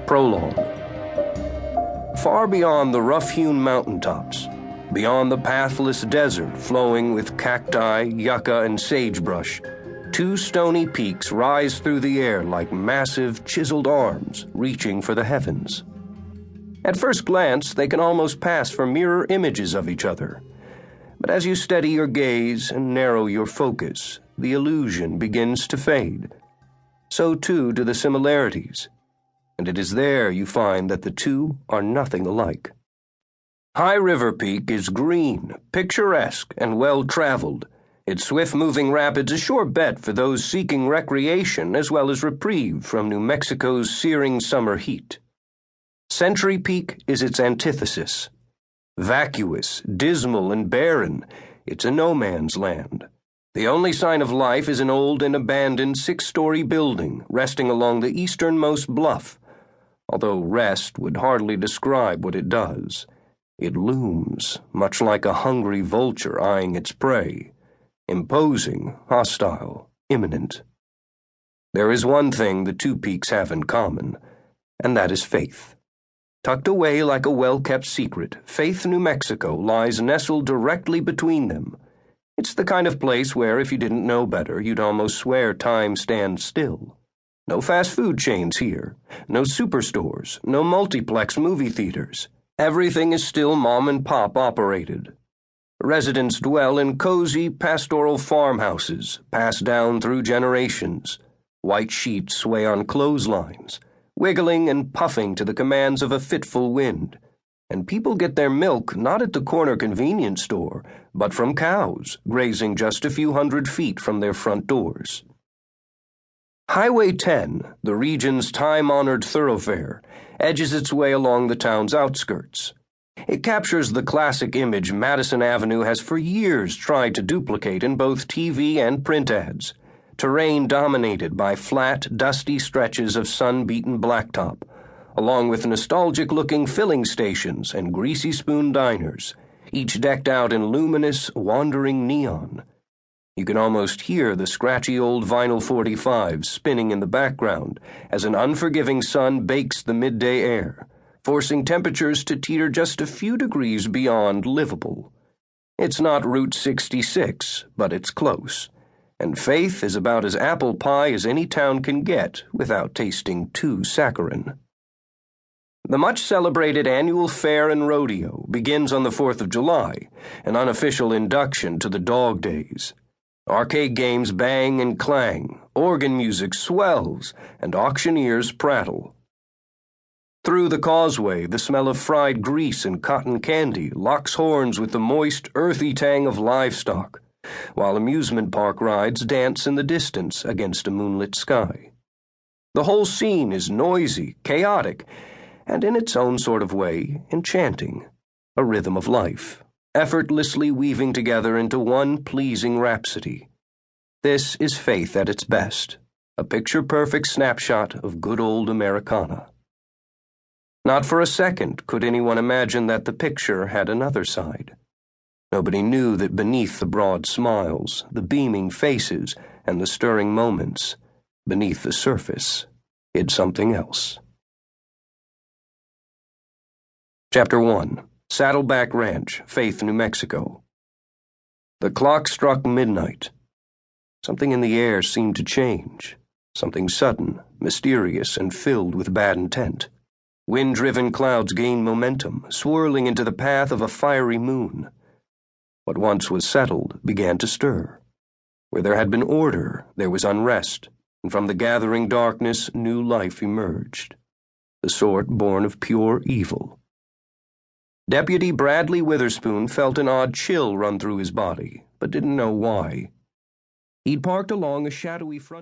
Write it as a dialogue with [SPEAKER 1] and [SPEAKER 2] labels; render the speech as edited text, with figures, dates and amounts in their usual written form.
[SPEAKER 1] Prologue. Far beyond the rough-hewn mountaintops, beyond the pathless desert flowing with cacti, yucca, and sagebrush, two stony peaks rise through the air like massive, chiseled arms reaching for the heavens. At first glance, they can almost pass for mirror images of each other. But as you steady your gaze and narrow your focus, the illusion begins to fade. So too do the similarities, and it is there you find that the two are nothing alike. High River Peak is green, picturesque, and well-traveled. Its swift-moving rapids a sure bet for those seeking recreation as well as reprieve from New Mexico's searing summer heat. Century Peak is its antithesis. Vacuous, dismal, and barren, it's a no-man's land. The only sign of life is an old and abandoned 6-story building resting along the easternmost bluff. Although rest would hardly describe what it does. It looms, much like a hungry vulture eyeing its prey. Imposing, hostile, imminent. There is one thing the two peaks have in common, and that is faith. Tucked away like a well-kept secret, Faith, New Mexico lies nestled directly between them. It's the kind of place where, if you didn't know better, you'd almost swear time stands still. No fast food chains here, no superstores, no multiplex movie theaters. Everything is still mom-and-pop operated. Residents dwell in cozy, pastoral farmhouses, passed down through generations. White sheets sway on clotheslines, wiggling and puffing to the commands of a fitful wind. And people get their milk not at the corner convenience store, but from cows, grazing just a few hundred feet from their front doors. Highway 10, the region's time-honored thoroughfare, edges its way along the town's outskirts. It captures the classic image Madison Avenue has for years tried to duplicate in both TV and print ads. Terrain dominated by flat, dusty stretches of sun-beaten blacktop, along with nostalgic-looking filling stations and greasy spoon diners, each decked out in luminous, wandering neon. You can almost hear the scratchy old vinyl 45s spinning in the background as an unforgiving sun bakes the midday air, forcing temperatures to teeter just a few degrees beyond livable. It's not Route 66, but it's close, and Faith is about as apple pie as any town can get without tasting too saccharine. The much-celebrated annual fair and rodeo begins on the 4th of July, an unofficial induction to the dog days. Arcade games bang and clang, organ music swells, and auctioneers prattle. Through the causeway, the smell of fried grease and cotton candy locks horns with the moist, earthy tang of livestock, while amusement park rides dance in the distance against a moonlit sky. The whole scene is noisy, chaotic, and in its own sort of way, enchanting, a rhythm of life, effortlessly weaving together into one pleasing rhapsody. This is Faith at its best, a picture-perfect snapshot of good old Americana. Not for a second could anyone imagine that the picture had another side. Nobody knew that beneath the broad smiles, the beaming faces, and the stirring moments, beneath the surface, hid something else. Chapter 1. Saddleback Ranch, Faith, New Mexico. The clock struck midnight. Something in the air seemed to change. Something sudden, mysterious, and filled with bad intent. Wind-driven clouds gained momentum, swirling into the path of a fiery moon. What once was settled began to stir. Where there had been order, there was unrest, and from the gathering darkness, new life emerged. The sort born of pure evil. Deputy Bradley Witherspoon felt an odd chill run through his body, but didn't know why. He'd parked along a shadowy front